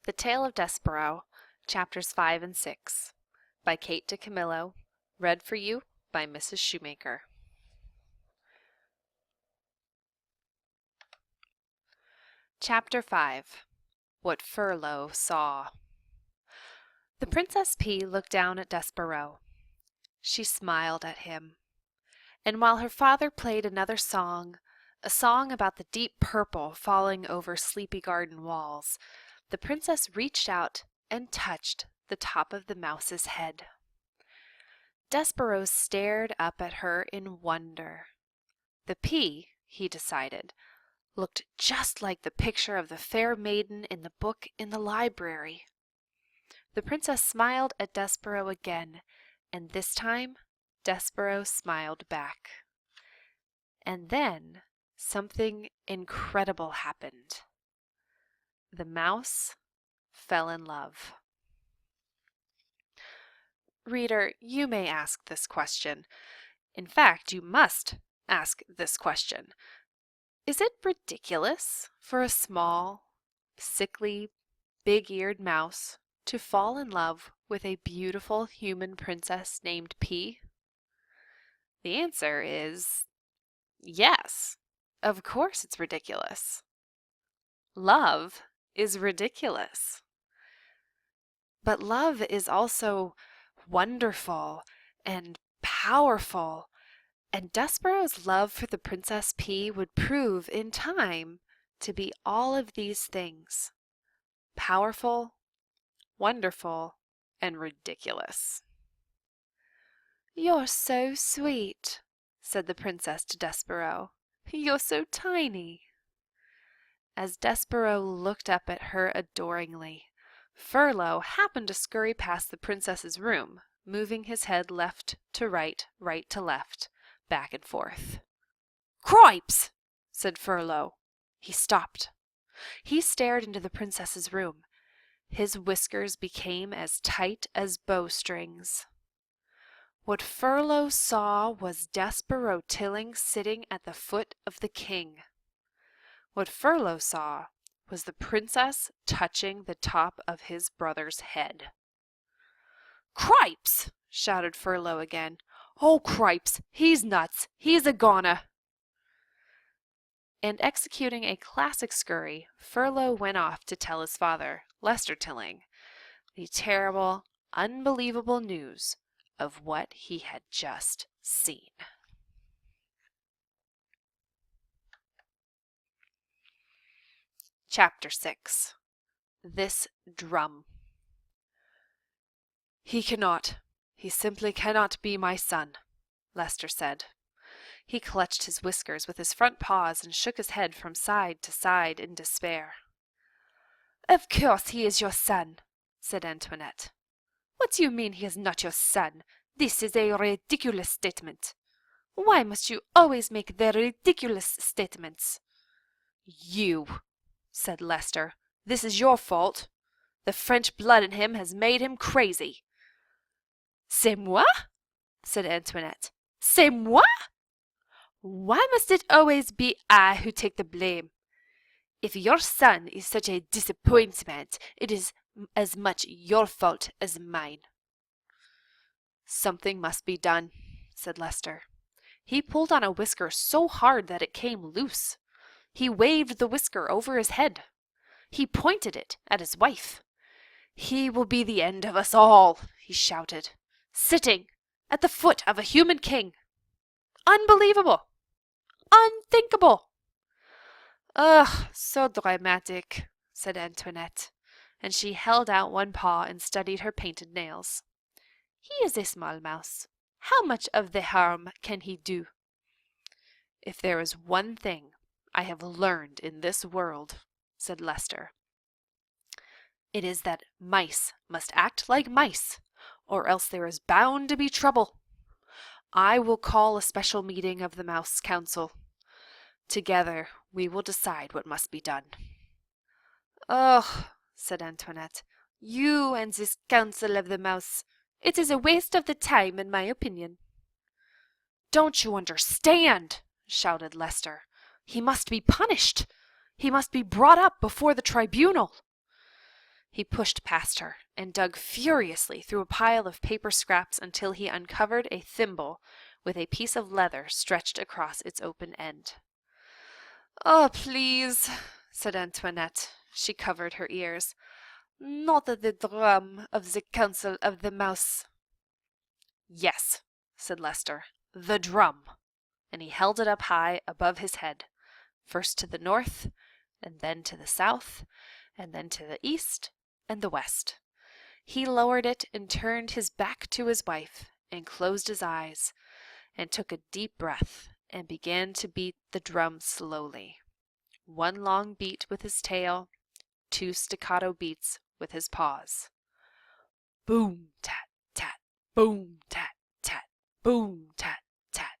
The Tale of Despereaux, Chapters 5 and 6, by Kate DeCamillo, read for you by Mrs. Shoemaker. Chapter 5. What Furlough Saw. The Princess P looked down at Despereaux. She smiled at him, and while her father played another song, a song about the deep purple falling over sleepy garden walls, the princess reached out and touched the top of the mouse's head. Despereaux stared up at her in wonder. The pea, he decided, looked just like the picture of the fair maiden in the book in the library. The princess smiled at Despereaux again, and this time Despereaux smiled back. And then something incredible happened. The mouse fell in love. Reader, you may ask this question. In fact, you must ask this question. Is it ridiculous for a small, sickly, big-eared mouse to fall in love with a beautiful human princess named P? The answer is yes. Of course it's ridiculous. Love is ridiculous. But love is also wonderful and powerful, and Despereaux's love for the Princess P would prove in time to be all of these things: powerful, wonderful, and ridiculous. "You're so sweet," said the princess to Despereaux. "You're so tiny." As Despereaux looked up at her adoringly, Furlough happened to scurry past the princess's room, moving his head left to right, right to left, back and forth. "Cripes!" said Furlough. He stopped. He stared into the princess's room. His whiskers became as tight as bowstrings. What Furlough saw was Despereaux Tilling sitting at the foot of the king. What Furlough saw was the princess touching the top of his brother's head. "Cripes!" shouted Furlough again. "Oh, cripes! He's nuts! He's a goner!" And executing a classic scurry, Furlough went off to tell his father, Lester Tilling, the terrible, unbelievable news of what he had just seen. Chapter 6. This Drum. "He simply cannot be my son," Lester said. He clutched his whiskers with his front paws and shook his head from side to side in despair. "Of course he is your son," said Antoinette. "What do you mean he is not your son? This is a ridiculous statement. Why must you always make the ridiculous statements?" "You," said Lester. "This is your fault. The French blood in him has made him crazy." "C'est moi?" said Antoinette. "C'est moi? Why must it always be I who take the blame? If your son is such a disappointment, it is as much your fault as mine." "Something must be done," said Lester. He pulled on a whisker so hard that it came loose. He waved the whisker over his head. He pointed it at his wife. "He will be the end of us all," he shouted, "sitting at the foot of a human king. Unbelievable! Unthinkable!" "Ugh, so dramatic," said Antoinette, and she held out one paw and studied her painted nails. "He is a small mouse. How much of the harm can he do?" "If there is one thing I have learned in this world," said Lester, "it is that mice must act like mice, or else there is bound to be trouble. I will call a special meeting of the Mouse Council. Together we will decide what must be done." "Oh," said Antoinette, "you and this Council of the Mouse, it is a waste of the time, in my opinion." "Don't you understand?" shouted Lester. "He must be punished. He must be brought up before the tribunal." He pushed past her and dug furiously through a pile of paper scraps until he uncovered a thimble with a piece of leather stretched across its open end. "Oh, please," said Antoinette. She covered her ears. "Not the drum of the Council of the Mouse." "Yes," said Lester, "the drum." And he held it up high above his head, first to the north, and then to the south, and then to the east and the west. He lowered it and turned his back to his wife and closed his eyes and took a deep breath and began to beat the drum slowly. One long beat with his tail, 2 staccato beats with his paws. Boom, tat, tat, boom, tat, tat, boom, tat, tat.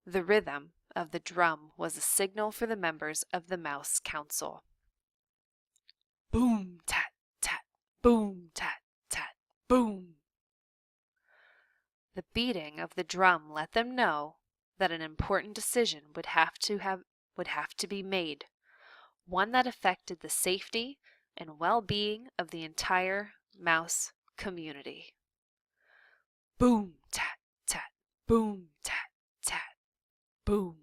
The rhythm of the drum was a signal for the members of the Mouse Council. Boom, tat, tat, boom, tat, tat, boom. The beating of the drum let them know that an important decision would have to be made, one that affected the safety and well-being of the entire mouse community. Boom, tat, tat, boom, tat, tat, boom.